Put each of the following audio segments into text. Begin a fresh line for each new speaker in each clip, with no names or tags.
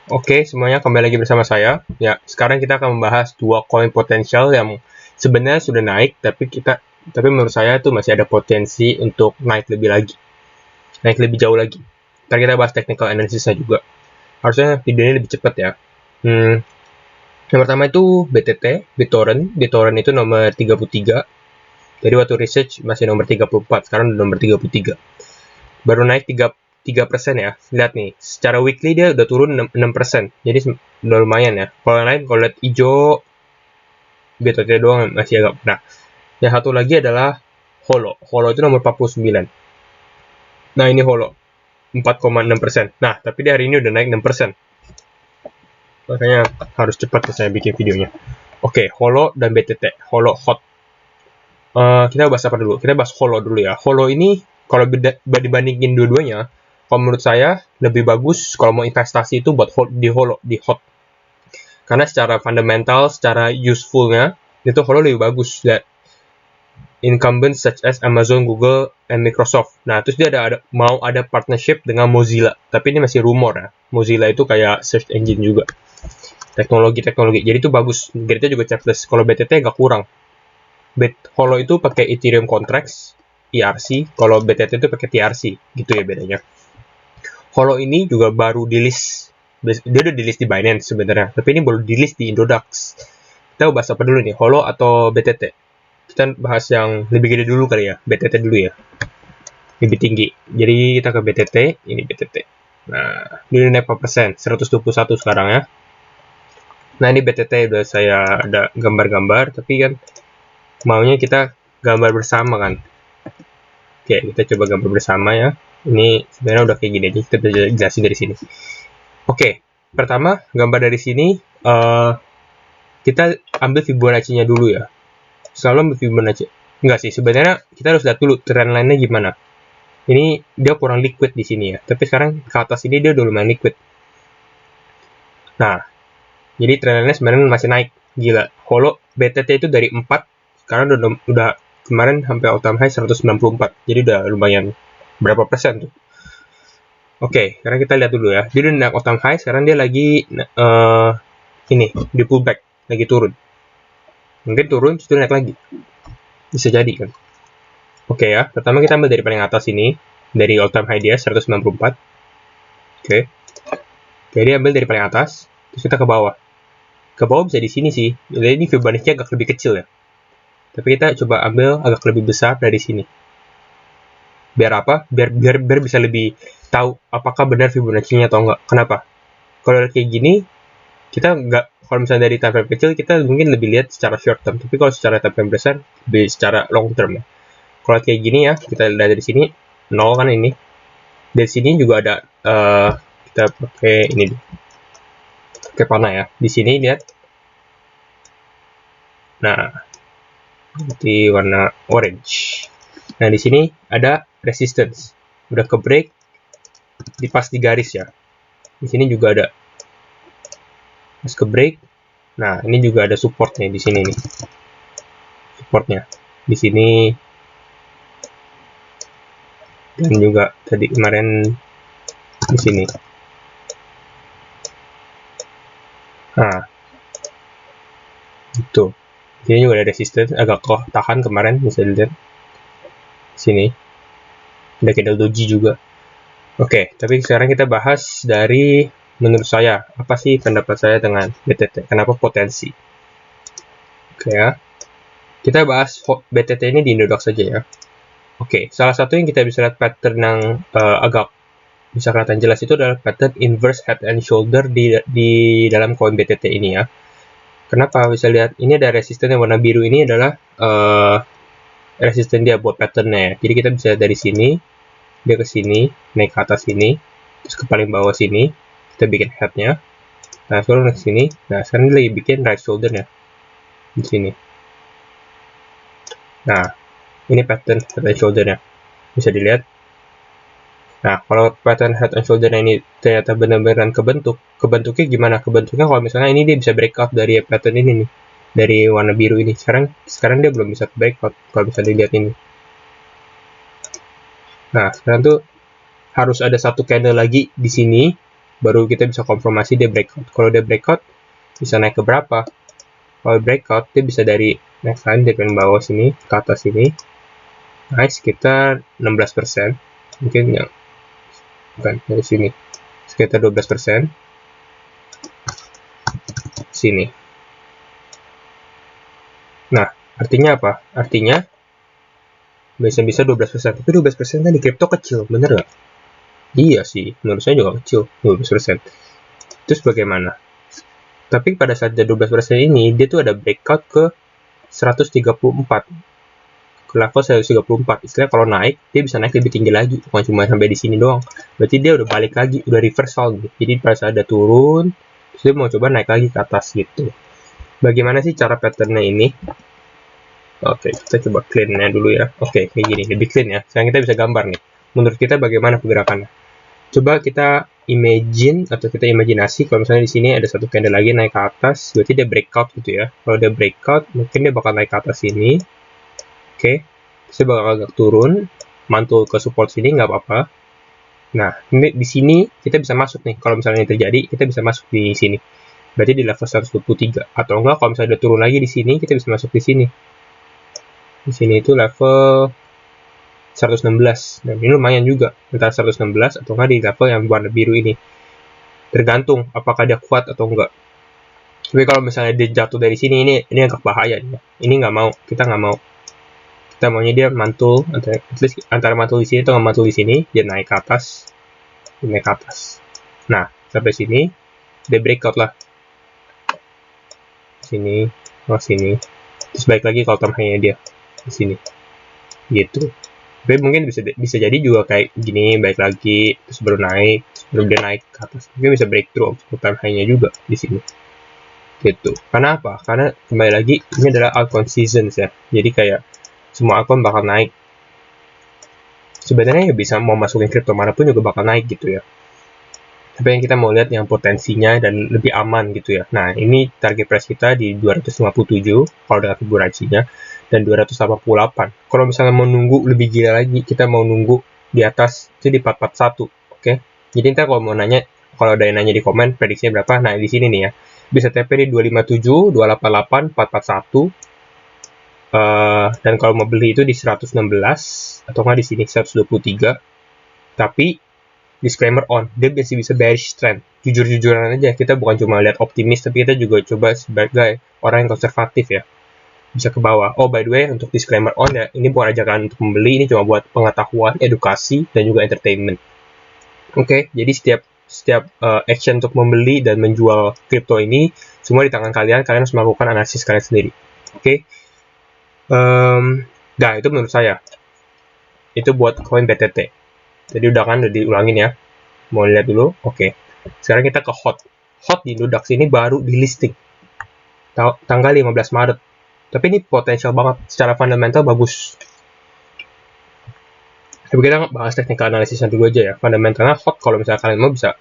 Oke, semuanya kembali lagi bersama saya. Ya, sekarang kita akan membahas dua koin potensial yang sebenarnya sudah naik, tapi menurut saya itu masih ada potensi untuk naik lebih lagi, naik lebih jauh lagi. Ntar kita bahas technical analysisnya juga. Harusnya videonya lebih cepat ya. Yang pertama itu BTT, BitTorrent. BitTorrent itu nomor 33. Jadi waktu research masih nomor 34, sekarang udah nomor 33. Baru naik 3% ya. Lihat nih, secara weekly dia udah turun 6%. Jadi udah lumayan ya. Kalau yang lain, kalau lihat hijau, BTT doang masih agak. Nah, yang satu lagi adalah Holo. Holo itu nomor 49. Nah, ini Holo. 4,6%. Nah, tapi di hari ini udah naik 6%. Makanya harus cepat saya bikin videonya. Oke, Holo dan BTT. Holo hot. Kita bahas apa dulu? Kita bahas Holo dulu ya. Holo ini, kalau dibandingin dua-duanya, kalau menurut saya lebih bagus kalau mau investasi itu buat di Holo, di hot. Karena secara fundamental, secara usefulnya, itu Holo lebih bagus. Lihat, incumbents such as Amazon, Google, and Microsoft. Nah, terus dia mau ada partnership dengan Mozilla. Tapi ini masih rumor ya. Mozilla itu kayak search engine juga. Teknologi. Jadi itu bagus. Gridnya juga checklist. Kalau BTT agak kurang. Holo itu pakai Ethereum Contracts, ERC. Kalau BTT itu pakai TRC. Gitu ya bedanya. Holo ini juga baru di list. Dia udah di list di Binance sebenarnya. Tapi ini baru di list di Indodax. Kita bahas apa dulu nih? Holo atau BTT? Kita bahas yang lebih gede dulu kali ya. BTT dulu ya. Lebih tinggi. Jadi kita ke BTT. Ini BTT. Nah, ini naik 4%. 121 sekarang ya. Nah, ini BTT udah saya ada gambar-gambar. Tapi kan maunya kita gambar bersama kan. Oke, kita coba gambar bersama ya. Ini sebenarnya udah kayak gini aja. Kita bisa jelasin dari sini. Oke, pertama gambar dari sini. Kita ambil Fibonacci-nya dulu ya. Selalu ambil Fibonacci. Enggak sih, sebenarnya kita harus lihat dulu trend line-nya gimana. Ini dia kurang liquid di sini ya. Tapi sekarang ke atas ini dia udah lumayan liquid. Nah, jadi trend line-nya sebenarnya masih naik. Gila. Holo BTT itu dari 4, sekarang udah kemarin sampai all time high 194. Jadi udah lumayan berapa persen tuh. Oke, sekarang kita lihat dulu ya. Dia udah naik all time high, sekarang dia lagi ini di pullback, lagi turun. Mungkin turun, terus naik lagi. Bisa jadi kan. Oke ya, pertama kita ambil dari paling atas ini, dari all time high dia 194. Oke. Jadi ambil dari paling atas, terus kita ke bawah. Ke bawah bisa di sini sih. Jadi ini Fibonacci agak lebih kecil ya. Tapi kita coba ambil agak lebih besar dari sini. Biar apa? Biar bisa lebih tahu apakah benar Fibonacci-nya atau enggak. Kenapa? Kalau kayak gini, kita enggak, kalau misalnya dari time frame kecil, kita mungkin lebih lihat secara short term. Tapi kalau secara time frame besar, lebih secara long term ya. Kalau kayak gini ya, kita lihat dari sini 0 kan ini. Dari sini juga ada kita pakai ini, pakai panah ya. Di sini lihat. Nah, di warna orange. Nah, di sini ada resistance. Udah ke break, pas di garis ya. Di sini juga ada pas ke break. Nah, ini juga ada supportnya di sini nih. Supportnya di sini. Dan juga tadi kemarin di sini. Nah, itu. Ini juga ada resistance, agak tahan kemarin, bisa dilihat. Sini. Ada candle doji juga. Oke, tapi sekarang kita bahas dari menurut saya, apa sih pendapat saya dengan BTT? Kenapa potensi? Oke ya. Kita bahas BTT ini di Indodax saja ya. Oke, salah satu yang kita bisa lihat pattern yang agak bisa kelihatan jelas itu adalah pattern inverse head and shoulder di dalam koin BTT ini ya. Kenapa? Bisa lihat ini ada resisten yang warna biru ini adalah resisten dia buat patternnya ya. Jadi kita bisa dari sini dia ke sini, naik ke atas sini, terus ke paling bawah sini, kita bikin headnya. Nah, sekarang ke sini. Nah, sekarang dia lagi bikin right shoulder-nya di sini. Nah, ini pattern head and shoulder-nya. Bisa dilihat. Nah, kalau pattern head and shoulder-nya ini ternyata benar-benar kebentuknya gimana? Kebentuknya kalau misalnya ini dia bisa breakout dari pattern ini nih, dari warna biru ini. Sekarang dia belum bisa breakout kalau bisa dilihat ini. Nah, sekarang tuh harus ada satu candle lagi di sini baru kita bisa konfirmasi dia breakout. Kalau dia breakout, bisa naik ke berapa? Kalau breakout, dia bisa dari next line dari bawah sini ke atas sini naik sekitar 16%, mungkin yang bukan dari sini sekitar 12% sini. Nah, artinya apa? Artinya bisa 12%, tapi 12% kan di kripto kecil, bener nggak? Iya sih, menurut saya juga kecil, 12%. Terus bagaimana? Tapi pada saat dia 12% ini, dia tuh ada breakout ke 134. Ke level 134. Istilahnya kalau naik, dia bisa naik lebih tinggi lagi. Bukan cuma sampai di sini doang. Berarti dia udah balik lagi, udah reversal gitu. Jadi pada saat ada turun, terus dia mau coba naik lagi ke atas gitu. Bagaimana sih cara patternnya ini? Oke, kita coba clean-nya dulu ya. Oke, kayak gini, lebih clean ya. Sekarang kita bisa gambar nih. Menurut kita bagaimana pergerakannya? Coba kita imagine atau kita imajinasi kalau misalnya di sini ada satu candle lagi naik ke atas, berarti dia breakout gitu ya. Kalau dia breakout, mungkin dia bakal naik ke atas sini. Oke, terus dia bakal agak turun, mantul ke support sini nggak apa-apa. Nah, ini di sini kita bisa masuk nih. Kalau misalnya ini terjadi, kita bisa masuk di sini. Berarti di level 123. Atau enggak, kalau misalnya dia turun lagi di sini, kita bisa masuk di sini. Di sini itu level 116. Dan ini lumayan juga. Antara 116 atau enggak di level yang warna biru ini. Tergantung apakah dia kuat atau enggak. Tapi kalau misalnya dia jatuh dari sini, ini agak bahaya. Ini nggak mau. Kita nggak mau. Kita maunya dia mantul. Antara mantul di sini atau nggak mantul di sini. Dia naik ke atas. Dia naik ke atas. Nah, sampai sini. Dia breakout lah. Sini. Oh, sini. Terus balik lagi kalau time high-nya dia. Di sini. Gitu. Tapi mungkin bisa jadi juga kayak gini, baik lagi, terus baru naik, terus baru dia naik ke atas. Mungkin bisa breakthrough untuk time high-nya juga di sini. Gitu. Karena apa? Karena kembali lagi, ini adalah altcoin seasons ya. Jadi kayak semua akun bakal naik. Sebenarnya ya bisa mau masukin kripto manapun juga bakal naik gitu ya. Tapi yang kita mau lihat yang potensinya dan lebih aman gitu ya. Nah, ini target price kita di 257 kalau dengan Fibonacci-nya dan 288. Kalau misalnya mau nunggu lebih gila lagi, kita mau nunggu di atas itu di 441, oke? Jadi ntar kalau mau nanya, kalau ada yang nanya di komen prediksinya berapa, nah di sini nih ya. Bisa TP di 257, 288, 441. Dan kalau mau beli itu di 116 atau nggak di sini 123. Tapi disclaimer on, dia bisa bearish trend. Jujur-jujuran aja, kita bukan cuma lihat optimis, tapi kita juga coba sebagai orang yang konservatif ya. Bisa ke bawah. Oh, by the way, untuk disclaimer on ya, ini bukan ajakan untuk membeli, ini cuma buat pengetahuan, edukasi, dan juga entertainment. Oke, jadi setiap action untuk membeli dan menjual kripto ini, semua di tangan kalian harus melakukan analisis kalian sendiri. Oke. Nah, itu menurut saya. Itu buat koin BTT. Jadi udah diulangin ya. Mau lihat dulu? Oke. Sekarang kita ke hot. Hot di Indodax ini baru di listing. Tanggal 15 Maret. Tapi ini potensial banget. Secara fundamental bagus. Tapi kita bahas technical analisisnya dulu aja ya. Fundamentalnya hot. Kalau misalnya kalian mau bisa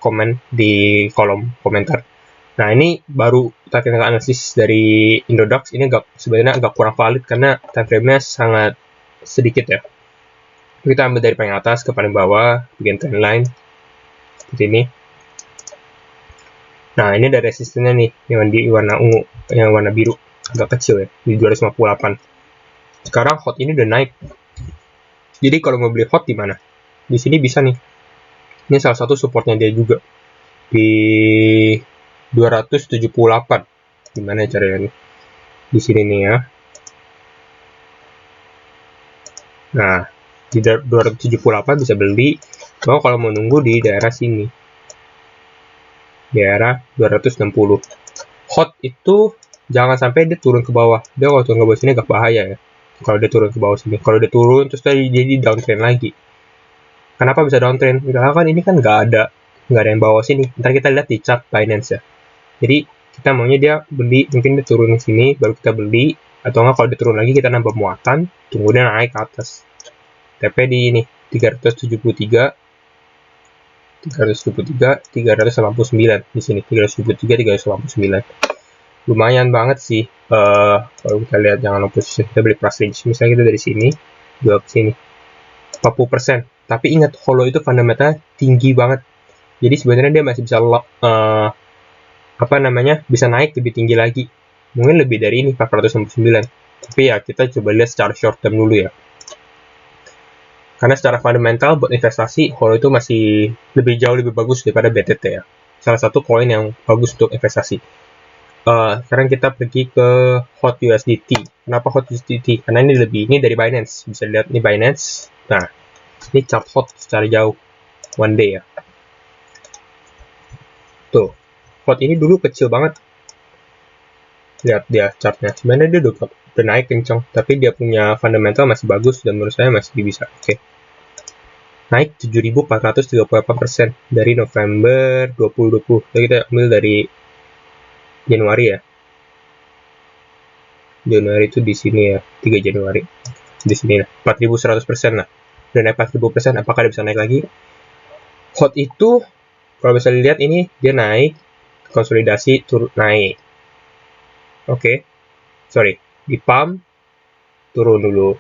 komen di kolom komentar. Nah, ini baru technical analysis dari Indodax. Ini sebenarnya agak kurang valid karena time frame-nya sangat sedikit ya. Kita ambil dari paling atas ke paling bawah, bikin trendline seperti ini. Nah, ini ada resistennya nih, yang di warna ungu, yang warna biru, agak kecil ya, di 258. Sekarang hot ini udah naik. Jadi kalau mau beli hot di mana? Di sini bisa nih. Ini salah satu supportnya dia juga di 278. Gimana caranya nih? Di sini nih ya. Nah, di 278 bisa beli. Kalau mau nunggu di daerah sini, daerah 260. Hot itu jangan sampai dia turun ke bawah. Dia kalau turun ke bawah sini agak bahaya ya. Kalau dia turun ke bawah sini, kalau dia turun terus tadi jadi downtrend lagi. Kenapa bisa downtrend? Karena kan ini kan nggak ada yang bawah sini. Ntar kita lihat di chart Binance ya. Jadi kita maunya dia beli, mungkin dia turun ke sini, baru kita beli. Atau nggak kalau dia turun lagi kita nambah muatan, tunggu dia naik ke atas. TP di ini 373, 389 di sini 373, 389. Lumayan banget sih. Kalau kita lihat jangan posisi, kita beli price range. Misalnya kita dari sini jual ke sini 40%. Tapi ingat, hollow itu fundamentalnya tinggi banget. Jadi sebenarnya dia masih bisa bisa naik lebih tinggi lagi. Mungkin lebih dari ini 469. Tapi ya kita coba lihat secara short term dulu ya. Karena secara fundamental buat investasi, HOLO itu masih jauh lebih bagus daripada BTT ya. Salah satu koin yang bagus untuk investasi. Sekarang kita pergi ke HOT USDT. Kenapa HOT USDT? Karena ini dari Binance. Bisa lihat ini Binance. Nah, ini chart HOT secara jauh. One day ya. Tuh. HOT ini dulu kecil banget. Lihat dia chartnya. Sebenarnya dia udah naik kencang. Tapi dia punya fundamental masih bagus. Dan menurut saya masih bisa. Oke. Naik 7.438% dari November 2020. Jadi kita ambil dari Januari ya. Januari itu di sini ya, 3 Januari. Di sini lah, 4.100% lah. Dan naik 4.000%, apakah dia bisa naik lagi? HOT itu, kalau bisa dilihat ini, dia naik, konsolidasi, turun, naik. Oke. Sorry, di pump, turun dulu.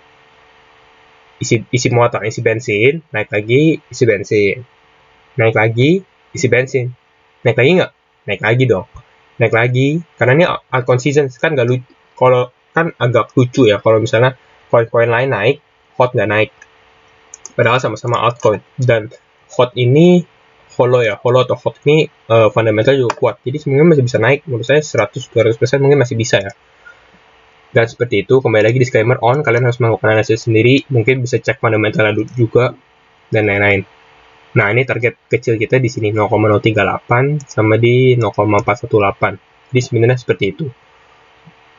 Isi muatan, isi bensin, naik lagi, isi bensin. Naik lagi, isi bensin. Naik lagi nggak? Naik lagi dong. Naik lagi, karena ini unconsistent kan nggak lucu. Kalau kan agak lucu ya, kalau misalnya koin-koin lain naik, HOT nggak naik. Padahal sama-sama altcoin. Dan HOT ini, HOLO atau HOT ini fundamental juga kuat. Jadi sebenarnya masih bisa naik. Menurut saya 100-200% mungkin masih bisa ya. Dan seperti itu, kembali lagi disclaimer on, kalian harus melakukan analisis sendiri, mungkin bisa cek fundamentalnya juga, dan lain-lain. Nah, ini target kecil kita di sini 0,038 sama di 0,418. Jadi sebenarnya seperti itu.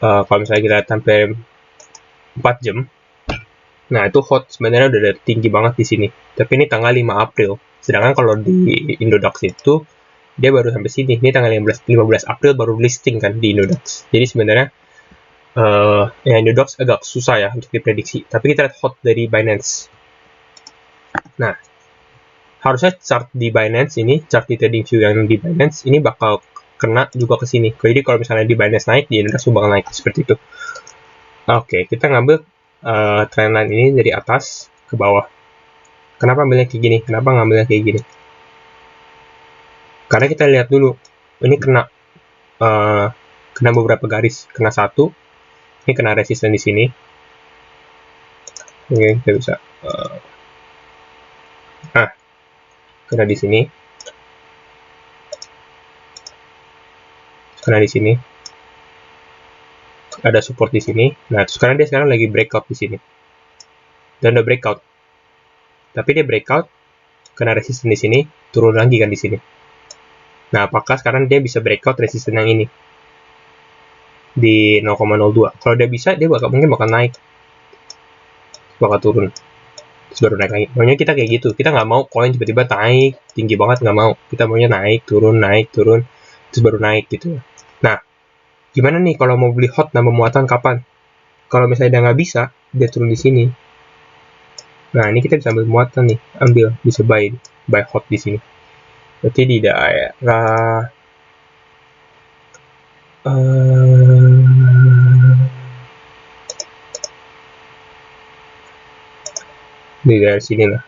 Kalau misalnya kita sampai 4 jam, nah itu HOT sebenarnya udah tinggi banget di sini. Tapi ini tanggal 5 April. Sedangkan kalau di Indodax itu, dia baru sampai sini. Ini tanggal 15 April baru listing kan di Indodax. Jadi sebenarnya Indodax agak susah ya untuk diprediksi. Tapi kita lihat HOT dari Binance. Nah, harusnya chart di Binance ini, chart di TradingView yang di Binance ini bakal kena juga ke sini. Jadi kalau misalnya di Binance naik, di Indodax bakal naik seperti itu. Oke, kita ngambil trendline ini dari atas ke bawah. Kenapa ambilnya kayak gini? Kenapa ngambilnya kayak gini? Karena kita lihat dulu, ini kena beberapa garis, kena satu. Ini kena resisten di sini. Oke, kita bisa. Kena di sini. Kena di sini. Ada support di sini. Nah, sekarang dia lagi breakout di sini. Dan udah breakout. Tapi dia breakout, kena resisten di sini, turun lagi kan di sini. Nah, apakah sekarang dia bisa breakout resisten yang ini? Di 0,02. Kalau dia bisa, dia mungkin bakal naik. Bakal turun. Terus baru naik lagi. Maunya kita kayak gitu. Kita nggak mau koin tiba-tiba naik, tinggi banget, nggak mau. Kita maunya naik, turun, terus baru naik gitu. Nah, gimana nih kalau mau beli HOT nambah muatan kapan? Kalau misalnya dia nggak bisa, dia turun di sini. Nah, ini kita bisa ambil muatan nih. Bisa buy HOT di sini. Berarti di daerah di daerah sini lah.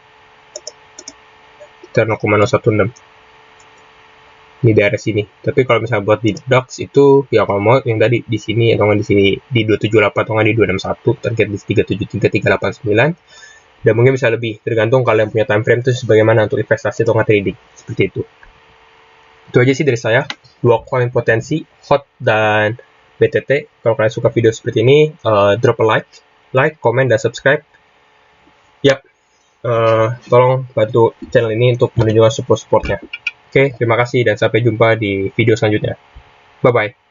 Kita 0,016 di daerah sini. Tapi kalau misalnya buat di DAX itu ya kalau mau yang tadi di sini atau nggak di sini di 278 atau nggak di 261, target di 373 389. Dan mungkin bisa lebih, tergantung kalian punya time frame itu sebagaimana untuk investasi atau nggak trading. Seperti itu. Itu aja sih dari saya. 2 coin potensi, HOT dan BTT. Kalau kalian suka video seperti ini, drop a like, comment, dan subscribe. Yap, tolong bantu channel ini untuk menunjukkan support-supportnya. Oke, terima kasih dan sampai jumpa di video selanjutnya. Bye-bye.